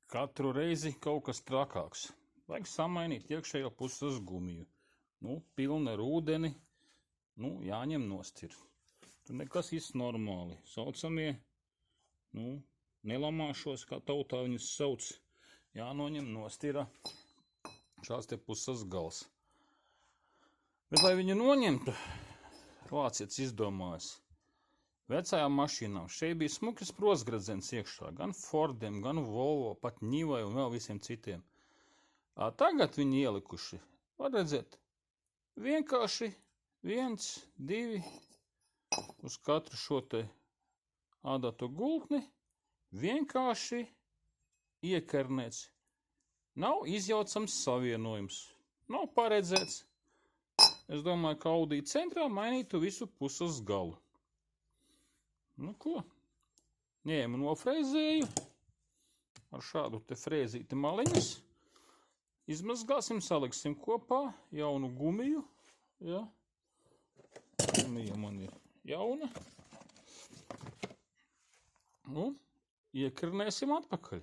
Katru reizi kaut kas trakāks. Vajag samainīt iekšējo puses gumiju. Pilna ar ūdeni, jāņem nost ir. Tur nekas viss normāli. Saucamie, nelamāšos, kā tautā viņus sauc, jānoņem nost ir šās te puses gals. Bet, lai viņu noņemtu, vācietis izdomājas. Vecajām mašīnām šeit bija smukas prosgradzens iekšā, gan Fordiem, gan Volvo, pat Ņivai un vēl visiem citiem. Tagad viņi ielikuši, var redzēt, vienkārši 1, 2, uz katru šo te ādāto gultni, vienkārši iekarnēts. Nav izjaucams savienojums, nav paredzēts. Es domāju, ka Audi centrā mainītu visu puses galu. Ko? Ņēmu nofrēzēju ar šādu te frēzīti maliņas. Izmazgāsim, saliksim kopā jaunu gumiju. Ja? Gumija man ir jauna. Iekarnēsim atpakaļ.